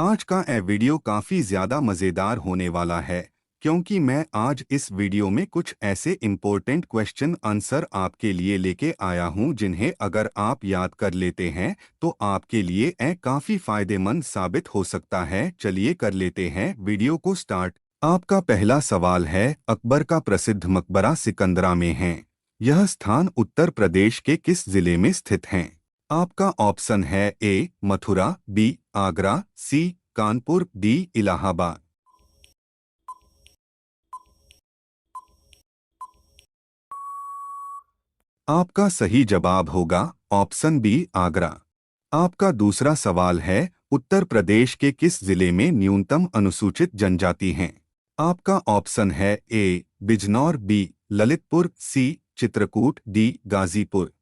आज का ये वीडियो काफ़ी ज़्यादा मज़ेदार होने वाला है क्योंकि मैं आज इस वीडियो में कुछ ऐसे इम्पोर्टेंट क्वेश्चन आंसर आपके लिए लेके आया हूं जिन्हें अगर आप याद कर लेते हैं तो आपके लिए ये काफ़ी फ़ायदेमंद साबित हो सकता है। चलिए कर लेते हैं वीडियो को स्टार्ट। आपका पहला सवाल है, अकबर का प्रसिद्ध मकबरा सिकंदरा में है। यह स्थान उत्तर प्रदेश के किस जिले में स्थित है? आपका ऑप्शन है ए मथुरा, बी आगरा, सी कानपुर, डी इलाहाबाद। आपका सही जवाब होगा ऑप्शन बी आगरा। आपका दूसरा सवाल है, उत्तर प्रदेश के किस जिले में न्यूनतम अनुसूचित जनजाति हैं? आपका ऑप्शन है ए बिजनौर, बी ललितपुर, सी चित्रकूट, डी गाजीपुर।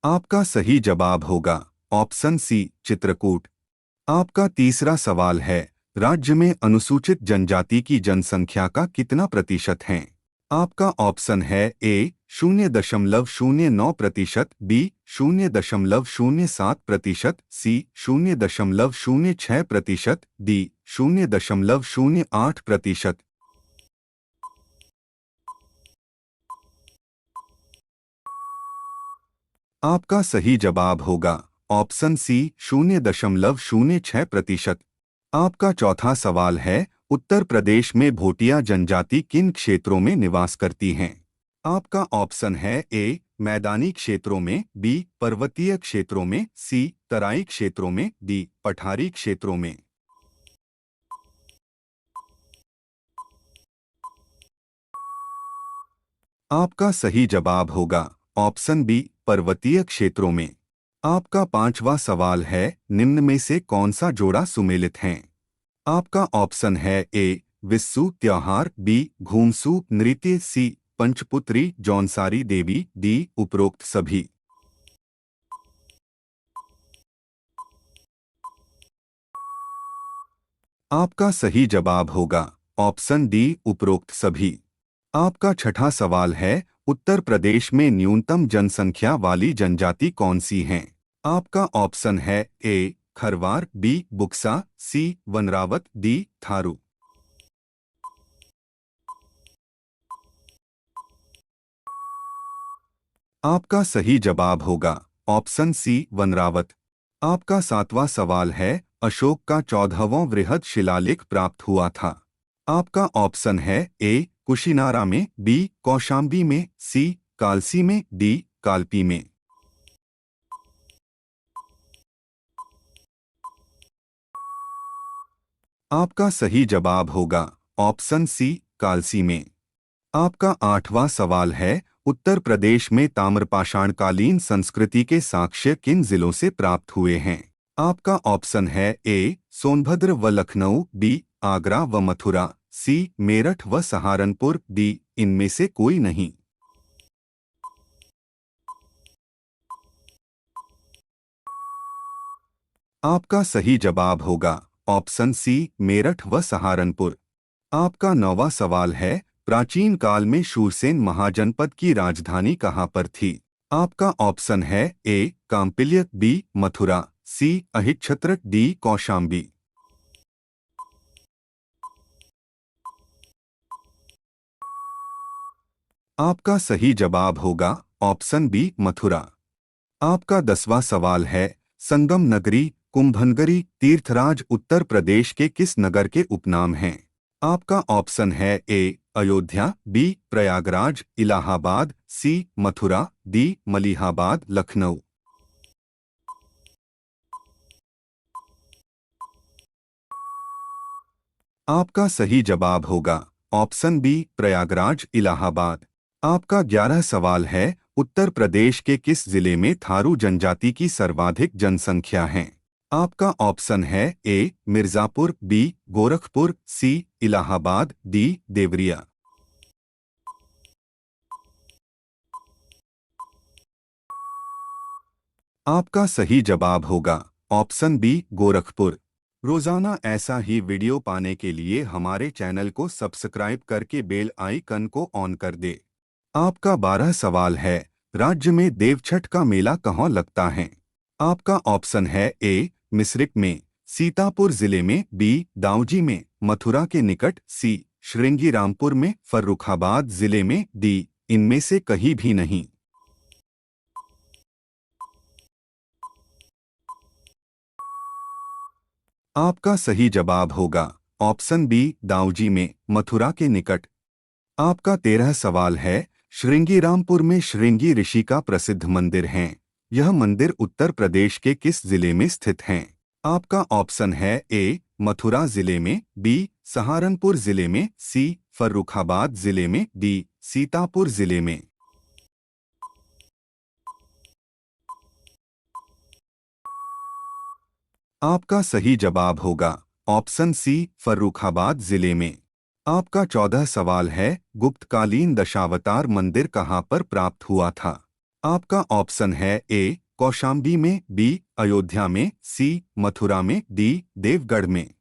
आपका सही जवाब होगा ऑप्शन सी चित्रकूट। आपका तीसरा सवाल है, राज्य में अनुसूचित जनजाति की जनसंख्या का कितना प्रतिशत है? आपका ऑप्शन है ए 0.09%, बी 0.07%, सी 0.06%, डी 0.08%। आपका सही जवाब होगा ऑप्शन सी 0.06%। आपका चौथा सवाल है, उत्तर प्रदेश में भोटिया जनजाति किन क्षेत्रों में निवास करती हैं? आपका ऑप्शन है ए मैदानी क्षेत्रों में, बी पर्वतीय क्षेत्रों में, सी तराई क्षेत्रों में, डी पठारी क्षेत्रों में। आपका सही जवाब होगा ऑप्शन बी पर्वतीय क्षेत्रों में। आपका पांचवा सवाल है, निम्न में से कौन सा जोड़ा सुमेलित है? आपका ऑप्शन है ए विस्सू त्योहार, बी घूमसू नृत्य, सी पंचपुत्री जौनसारी देवी, डी उपरोक्त सभी। आपका सही जवाब होगा ऑप्शन डी उपरोक्त सभी। आपका छठा सवाल है, उत्तर प्रदेश में न्यूनतम जनसंख्या वाली जनजाति कौन सी है? आपका ऑप्शन है ए खरवार, बी बुक्सा, सी वनरावत, डी थारू। आपका सही जवाब होगा ऑप्शन सी वनरावत। आपका सातवां सवाल है, अशोक का 14वां वृहद शिलालेख प्राप्त हुआ था। आपका ऑप्शन है ए कुशिनारा में, बी कौशाम्बी में, सी कालसी में, डी कालपी में। आपका सही जवाब होगा ऑप्शन सी कालसी में। आपका आठवां सवाल है, उत्तर प्रदेश में ताम्रपाषाणकालीन संस्कृति के साक्ष्य किन जिलों से प्राप्त हुए हैं? आपका ऑप्शन है ए सोनभद्र व लखनऊ, बी आगरा व मथुरा, सी मेरठ व सहारनपुर, डी इनमें से कोई नहीं। आपका सही जवाब होगा ऑप्शन सी मेरठ व सहारनपुर। आपका नौवां सवाल है, प्राचीन काल में शूरसेन महाजनपद की राजधानी कहाँ पर थी? आपका ऑप्शन है ए कांपिल्य, बी मथुरा, सी अहिच्छत्र, डी कौशाम्बी। आपका सही जवाब होगा ऑप्शन बी मथुरा। आपका 10वां सवाल है, संगम नगरी कुंभनगरी तीर्थराज उत्तर प्रदेश के किस नगर के उपनाम हैं? आपका ऑप्शन है ए अयोध्या, बी प्रयागराज, इलाहाबाद, सी मथुरा, डी मलिहाबाद, लखनऊ। आपका सही जवाब होगा ऑप्शन बी प्रयागराज, इलाहाबाद। आपका 11 सवाल है, उत्तर प्रदेश के किस जिले में थारू जनजाति की सर्वाधिक जनसंख्या है? आपका ऑप्शन है ए मिर्जापुर, बी गोरखपुर, सी इलाहाबाद, डी देवरिया। आपका सही जवाब होगा ऑप्शन बी गोरखपुर। रोजाना ऐसा ही वीडियो पाने के लिए हमारे चैनल को सब्सक्राइब करके बेल आइकन को ऑन कर दे। आपका 12 सवाल है, राज्य में देवछठ का मेला कहाँ लगता है? आपका ऑप्शन है ए मिस्रिक में, सीतापुर जिले में, बी दाऊजी में, मथुरा के निकट, सी श्रृंगीरामपुर में, फर्रुखाबाद जिले में, डी इनमें से कहीं भी नहीं। आपका सही जवाब होगा ऑप्शन बी दाऊजी में, मथुरा के निकट। आपका 13 सवाल है, श्रृंगीरामपुर में श्रृंगी ऋषि का प्रसिद्ध मंदिर है। यह मंदिर उत्तर प्रदेश के किस जिले में स्थित है? आपका ऑप्शन है ए मथुरा जिले में, बी सहारनपुर जिले में, सी फर्रुखाबाद जिले में, डी सीतापुर जिले में। आपका सही जवाब होगा ऑप्शन सी फर्रुखाबाद जिले में। आपका 14 सवाल है, गुप्तकालीन दशावतार मंदिर कहाँ पर प्राप्त हुआ था? आपका ऑप्शन है ए कौशाम्बी में, बी अयोध्या में, सी मथुरा में, डी देवगढ़ में।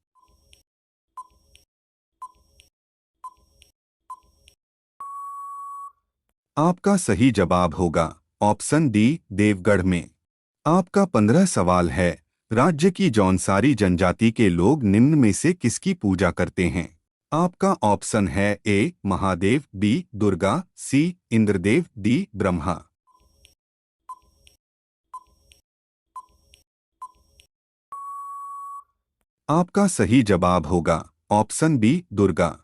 आपका सही जवाब होगा ऑप्शन डी देवगढ़ में। आपका 15 सवाल है, राज्य की जौनसारी जनजाति के लोग निम्न में से किसकी पूजा करते हैं? आपका ऑप्शन है ए महादेव, बी दुर्गा, सी इंद्रदेव, डी ब्रह्मा। आपका सही जवाब होगा ऑप्शन बी दुर्गा।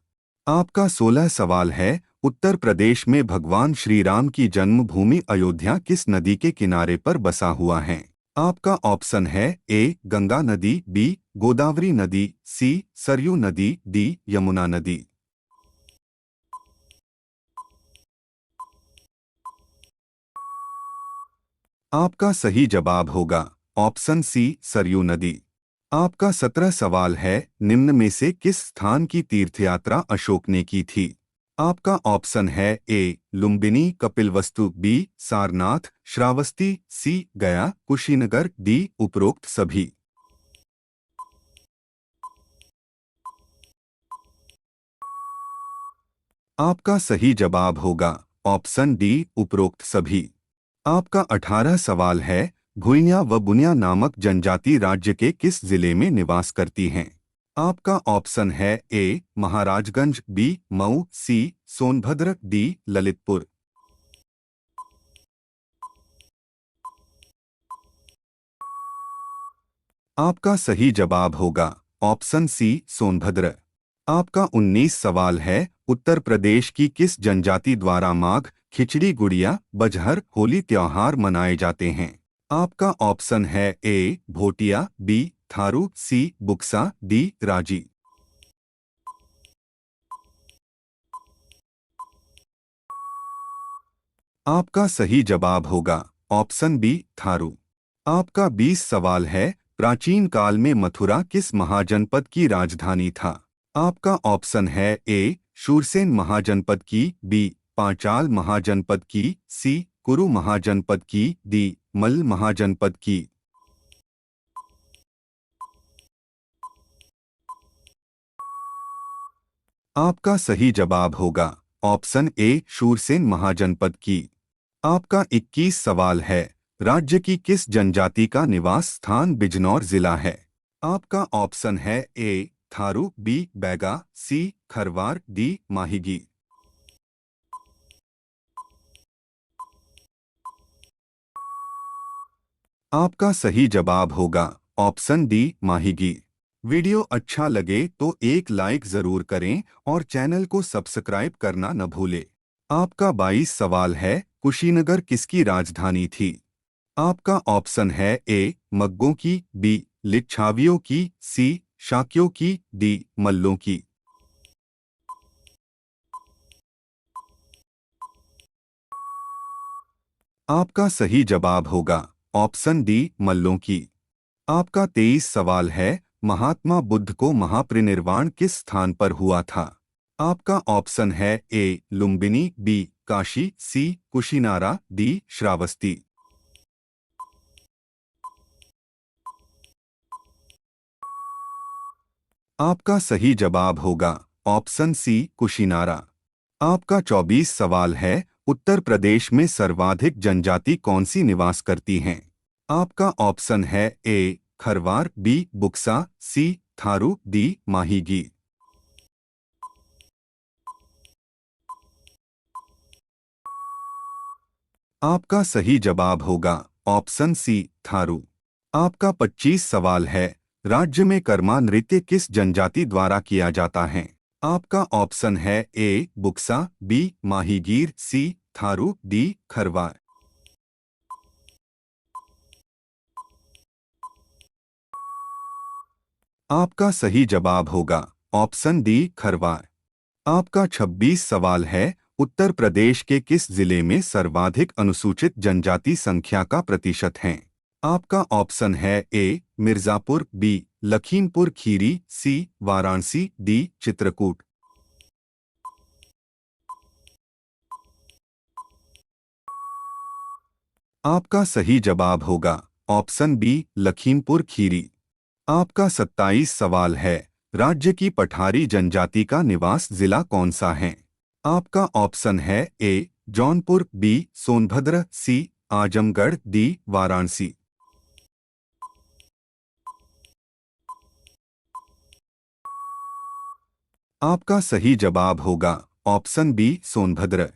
आपका 16 सवाल है, उत्तर प्रदेश में भगवान श्री राम की जन्मभूमि अयोध्या किस नदी के किनारे पर बसा हुआ है? आपका ऑप्शन है ए गंगा नदी, बी गोदावरी नदी, सी सरयू नदी, डी यमुना नदी। आपका सही जवाब होगा ऑप्शन सी सरयू नदी। आपका 17 सवाल है, निम्न में से किस स्थान की तीर्थयात्रा अशोक ने की थी? आपका ऑप्शन है ए लुम्बिनी कपिलवस्तु, बी सारनाथ श्रावस्ती, सी गया कुशीनगर, डी उपरोक्त सभी। आपका सही जवाब होगा ऑप्शन डी उपरोक्त सभी। आपका 18 सवाल है, भुइयां व बुनिया नामक जनजाति राज्य के किस जिले में निवास करती हैं? आपका ऑप्शन है ए महाराजगंज, बी मऊ, सी सोनभद्र, डी ललितपुर। आपका सही जवाब होगा ऑप्शन सी सोनभद्र। आपका 19 सवाल है, उत्तर प्रदेश की किस जनजाति द्वारा माघ, खिचड़ी गुड़िया, बजहर, होली त्योहार मनाए जाते हैं? आपका ऑप्शन है ए भोटिया, बी थारू, सी बुक्सा, डी राजी। आपका सही जवाब होगा ऑप्शन बी थारू। आपका 20 सवाल है, प्राचीन काल में मथुरा किस महाजनपद की राजधानी था? आपका ऑप्शन है ए शूरसेन महाजनपद की, बी पांचाल महाजनपद की, सी कुरु महाजनपद की, डी मल्ल महाजनपद की। आपका सही जवाब होगा ऑप्शन ए शूरसेन महाजनपद की। आपका 21 सवाल है, राज्य की किस जनजाति का निवास स्थान बिजनौर जिला है? आपका ऑप्शन है ए थारू, बी बैगा, सी खरवार, डी माहिगी। आपका सही जवाब होगा ऑप्शन डी माहिगी। वीडियो अच्छा लगे तो एक लाइक जरूर करें और चैनल को सब्सक्राइब करना न भूलें। आपका 22 सवाल है, कुशीनगर किसकी राजधानी थी? आपका ऑप्शन है ए मग्गों की, बी लिच्छावियों की, सी शाक्यों की, डी मल्लों की। आपका सही जवाब होगा ऑप्शन डी मल्लों की। आपका 23 सवाल है, महात्मा बुद्ध को महापरिनिर्वाण किस स्थान पर हुआ था? आपका ऑप्शन है ए लुम्बिनी, बी काशी, सी कुशीनारा, डी श्रावस्ती। आपका सही जवाब होगा ऑप्शन सी कुशीनारा। आपका 24 सवाल है, उत्तर प्रदेश में सर्वाधिक जनजाति कौन सी निवास करती हैं? आपका ऑप्शन है ए खरवार, बी बुक्सा, सी थारू, डी माहीगीर। आपका सही जवाब होगा ऑप्शन सी थारू। आपका 25 सवाल है, राज्य में कर्मा नृत्य किस जनजाति द्वारा किया जाता है? आपका ऑप्शन है ए बुक्सा, बी माहीगीर, सी थारू, डी खरवार। आपका सही जवाब होगा ऑप्शन डी खरवार। आपका 26 सवाल है, उत्तर प्रदेश के किस जिले में सर्वाधिक अनुसूचित जनजाति संख्या का प्रतिशत है? आपका ऑप्शन है ए मिर्जापुर, बी लखीमपुर खीरी, सी वाराणसी, डी चित्रकूट। आपका सही जवाब होगा ऑप्शन बी लखीमपुर खीरी। आपका 27 सवाल है, राज्य की पठारी जनजाति का निवास जिला कौन सा है? आपका ऑप्शन है ए जौनपुर, बी सोनभद्र, सी आजमगढ़, डी वाराणसी। आपका सही जवाब होगा ऑप्शन बी सोनभद्र।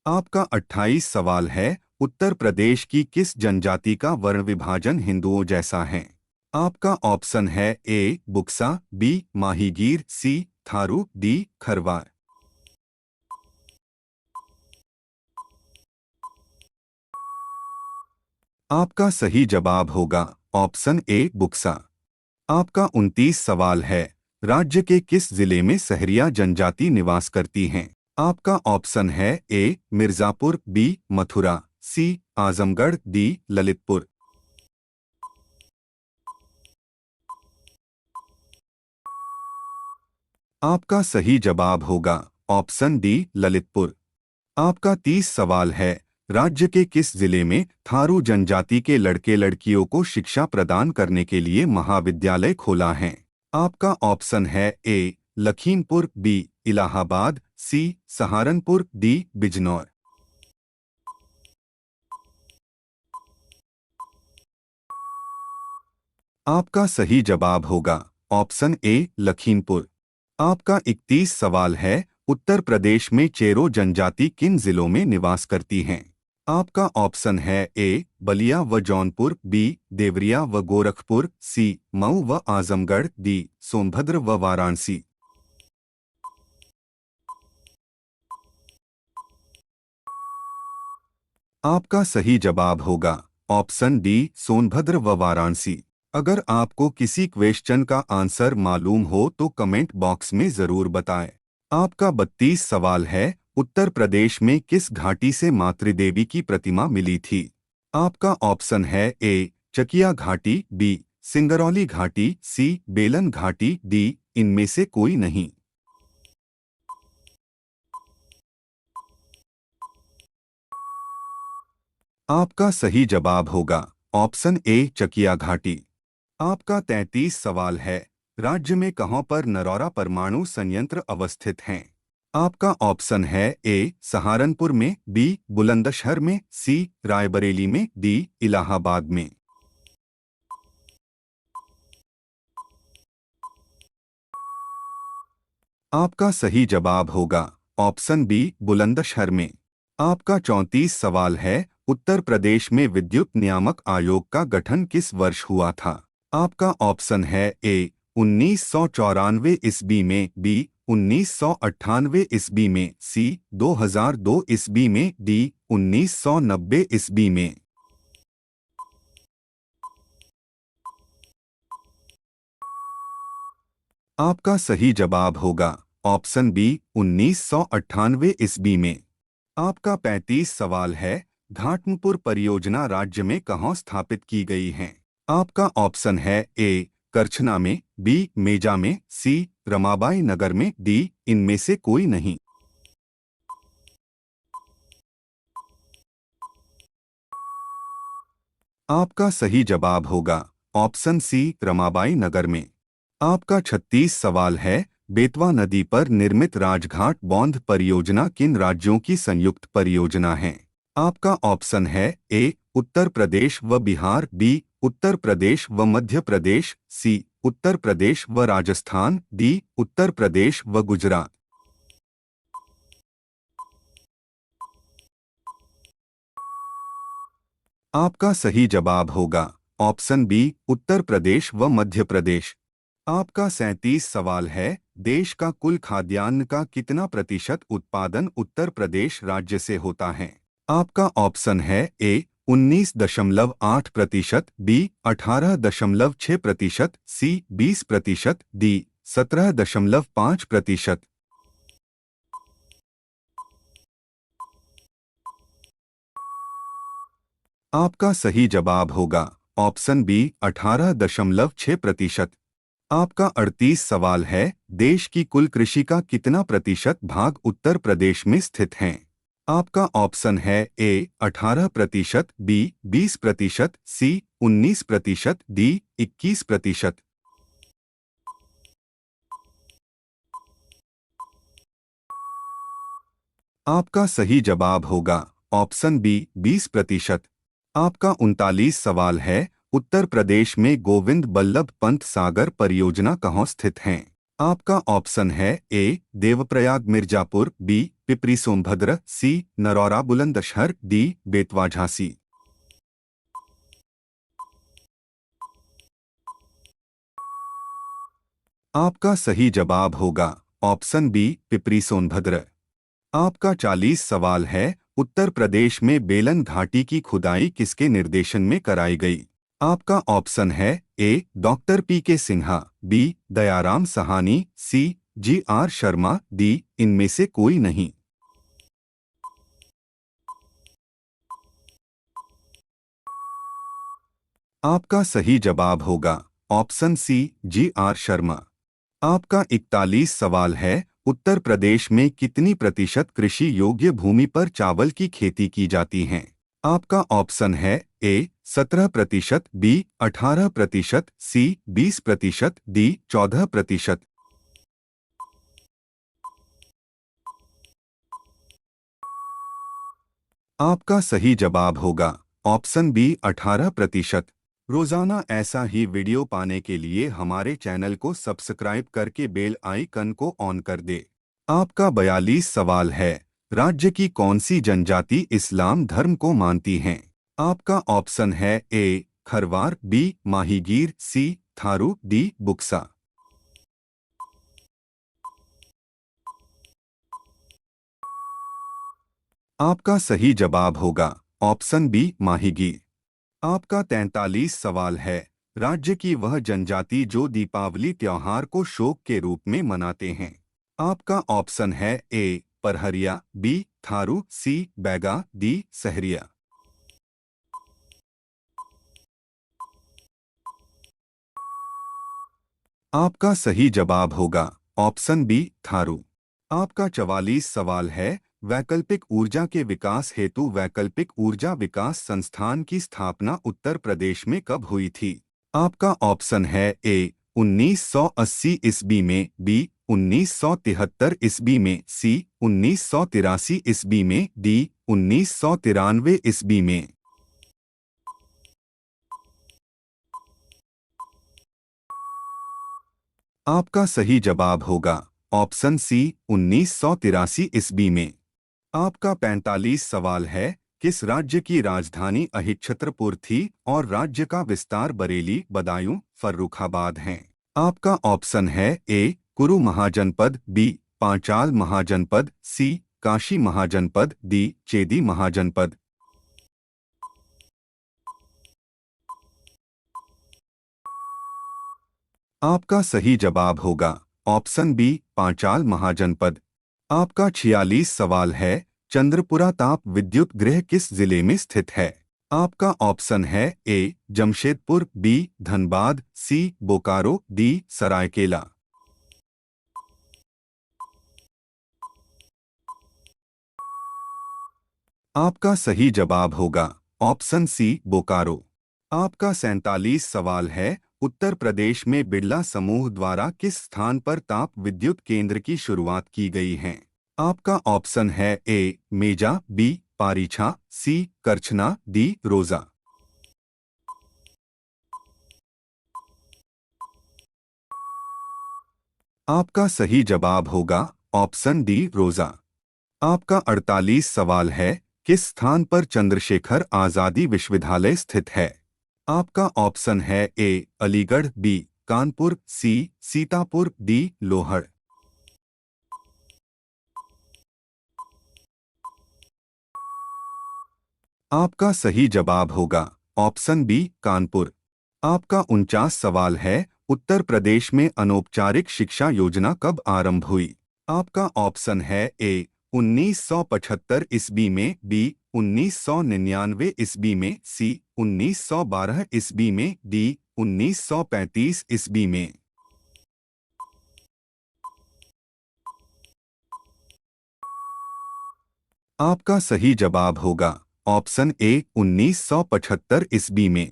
आपका 28 सवाल है, उत्तर प्रदेश की किस जनजाति का वर्ण विभाजन हिंदुओं जैसा है? आपका ऑप्शन है ए बुक्सा, बी माहीगीर, सी थारू, डी खरवार। आपका सही जवाब होगा ऑप्शन ए बुक्सा। आपका 29 सवाल है, राज्य के किस जिले में सहरिया जनजाति निवास करती हैं? आपका ऑप्शन है ए मिर्जापुर, बी मथुरा, सी आजमगढ़, डी ललितपुर। आपका सही जवाब होगा ऑप्शन डी ललितपुर। आपका 30 सवाल है, राज्य के किस जिले में थारू जनजाति के लड़के लड़कियों को शिक्षा प्रदान करने के लिए महाविद्यालय खोला है? आपका ऑप्शन है ए लखीमपुर, बी इलाहाबाद, सी सहारनपुर, डी बिजनौर। आपका सही जवाब होगा ऑप्शन ए लखीमपुर। आपका 31 सवाल है, उत्तर प्रदेश में चेरो जनजाति किन जिलों में निवास करती हैं? आपका ऑप्शन है ए बलिया व जौनपुर, बी देवरिया व गोरखपुर, सी मऊ व आजमगढ़, डी सोनभद्र व वाराणसी। आपका सही जवाब होगा ऑप्शन डी सोनभद्र व वाराणसी। अगर आपको किसी क्वेश्चन का आंसर मालूम हो तो कमेंट बॉक्स में जरूर बताएं। आपका 32 सवाल है, उत्तर प्रदेश में किस घाटी से मातृदेवी की प्रतिमा मिली थी? आपका ऑप्शन है ए चकिया घाटी, बी सिंगरौली घाटी, सी बेलन घाटी, डी इनमें से कोई नहीं। आपका सही जवाब होगा ऑप्शन ए चकिया घाटी। आपका 33 सवाल है, राज्य में कहां पर नरौरा परमाणु संयंत्र अवस्थित हैं? आपका ऑप्शन है ए सहारनपुर में, बी बुलंदशहर में, सी रायबरेली में, डी इलाहाबाद में। आपका सही जवाब होगा ऑप्शन बी बुलंदशहर में। आपका 34 सवाल है, उत्तर प्रदेश में विद्युत नियामक आयोग का गठन किस वर्ष हुआ था? आपका ऑप्शन है ए 1994 ईस्वी में, बी 1998 ईस्वी में, सी 2002 ईस्वी में, डी 1990 ईस्वी में। आपका सही जवाब होगा ऑप्शन बी 1998 ईस्वी में। आपका 35 सवाल है, घाटमपुर परियोजना राज्य में कहाँ स्थापित की गई है? आपका ऑप्शन है ए करछना में, बी मेजा में, सी रमाबाई नगर में, डी इनमें से कोई नहीं। आपका सही जवाब होगा ऑप्शन सी रमाबाई नगर में। आपका 36 सवाल है, बेतवा नदी पर निर्मित राजघाट बांध परियोजना किन राज्यों की संयुक्त परियोजना है? आपका ऑप्शन है ए उत्तर प्रदेश व बिहार, बी उत्तर प्रदेश व मध्य प्रदेश, सी उत्तर प्रदेश व राजस्थान, डी उत्तर प्रदेश व गुजरात। आपका सही जवाब होगा ऑप्शन बी उत्तर प्रदेश व मध्य प्रदेश। आपका 37 सवाल है, देश का कुल खाद्यान्न का कितना प्रतिशत उत्पादन उत्तर प्रदेश राज्य से होता है? आपका ऑप्शन है ए 19.8%, बी 18.6%, सी 20%, डी 17.5%। आपका सही जवाब होगा ऑप्शन बी 18.6%। आपका 38 सवाल है, देश की कुल कृषि का कितना प्रतिशत भाग उत्तर प्रदेश में स्थित हैं? आपका ऑप्शन है ए 18%, बी 20%, सी 19%, डी 21%। आपका सही जवाब होगा ऑप्शन बी 20%। आपका 39 सवाल है, उत्तर प्रदेश में गोविंद बल्लभ पंत सागर परियोजना कहाँ स्थित है? आपका ऑप्शन है ए देवप्रयाग मिर्जापुर, बी पिपरी सोनभद्र, सी नरौरा बुलंदशहर, डी बेतवा झांसी। आपका सही जवाब होगा ऑप्शन बी पिपरी सोनभद्र। आपका 40 सवाल है, उत्तर प्रदेश में बेलन घाटी की खुदाई किसके निर्देशन में कराई गई? आपका ऑप्शन है ए doctor P K Sinha, B Dayaram Sahni, C G R Sharma, D इनमें से कोई नहीं। आपका सही जवाब होगा option C G R Sharma. आपका 41 सवाल है, उत्तर प्रदेश में कितनी प्रतिशत कृषि योग्य भूमि पर चावल की खेती की जाती है? आपका ऑप्शन है ए 17%, बी 18%, सी 20%, डी 14%। आपका सही जवाब होगा ऑप्शन बी 18%। रोजाना ऐसा ही वीडियो पाने के लिए हमारे चैनल को सब्सक्राइब करके बेल आइकन को ऑन कर दे। आपका 42 सवाल है, राज्य की कौन सी जनजाति इस्लाम धर्म को मानती हैं? आपका ऑप्शन है ए खरवार, बी माहीगीर, सी थारू, डी बुक्सा। आपका सही जवाब होगा ऑप्शन बी माहीगीर। आपका 43 सवाल है, राज्य की वह जनजाति जो दीपावली त्योहार को शोक के रूप में मनाते हैं? आपका ऑप्शन है ए परहरिया, बी थारू, सी बैगा, डी सहरिया। आपका सही जवाब होगा ऑप्शन बी थारू। आपका 44 सवाल है, वैकल्पिक ऊर्जा के विकास हेतु वैकल्पिक ऊर्जा विकास संस्थान की स्थापना उत्तर प्रदेश में कब हुई थी? आपका ऑप्शन है ए 1980 ईस्वी में, बी 1973 ईस्वी में, सी 1983 ईस्वी में, डी 1993 ईस्वी में। आपका सही जवाब होगा ऑप्शन सी 1983 ईस्वी में। आपका 45 सवाल है, किस राज्य की राजधानी अहिच्छत्रपुर थी और राज्य का विस्तार बरेली, बदायूं, फर्रुखाबाद है? आपका ऑप्शन है ए कुरु महाजनपद, बी पांचाल महाजनपद, सी काशी महाजनपद, डी चेदी महाजनपद। आपका सही जवाब होगा ऑप्शन बी पांचाल महाजनपद। आपका 46 सवाल है, चंद्रपुरा ताप विद्युत गृह किस जिले में स्थित है? आपका ऑप्शन है ए जमशेदपुर, बी धनबाद, सी बोकारो, डी सरायकेला। आपका सही जवाब होगा ऑप्शन सी बोकारो। आपका 47 सवाल है, उत्तर प्रदेश में बिड़ला समूह द्वारा किस स्थान पर ताप विद्युत केंद्र की शुरुआत की गई है? आपका ऑप्शन है ए मेजा, बी पारीछा, सी करछना, डी रोजा। आपका सही जवाब होगा ऑप्शन डी रोजा। आपका 48 सवाल है, किस स्थान पर चंद्रशेखर आजादी विश्वविद्यालय स्थित है? आपका ऑप्शन है ए अलीगढ़, बी कानपुर, सी सीतापुर, डी लोहड़। आपका सही जवाब होगा ऑप्शन बी कानपुर। आपका 49 सवाल है, उत्तर प्रदेश में अनौपचारिक शिक्षा योजना कब आरंभ हुई? आपका ऑप्शन है ए 1975 ईस्वी में, बी 1999 ईस्वी में, सी 1912 ईस्वी में, डी 1935 ईस्वी में। आपका सही जवाब होगा ऑप्शन ए 1975 ईस्वी में।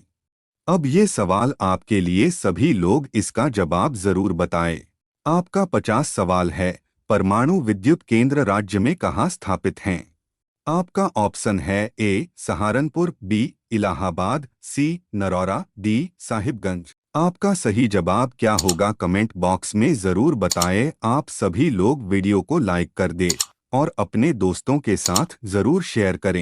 अब ये सवाल आपके लिए, सभी लोग इसका जवाब जरूर बताएं। आपका 50 सवाल है, परमाणु विद्युत केंद्र राज्य में कहाँ स्थापित हैं? आपका ऑप्शन है ए सहारनपुर, बी इलाहाबाद, सी नरौरा, डी साहिबगंज। आपका सही जवाब क्या होगा कमेंट बॉक्स में जरूर बताएं। आप सभी लोग वीडियो को लाइक कर दें और अपने दोस्तों के साथ जरूर शेयर करें।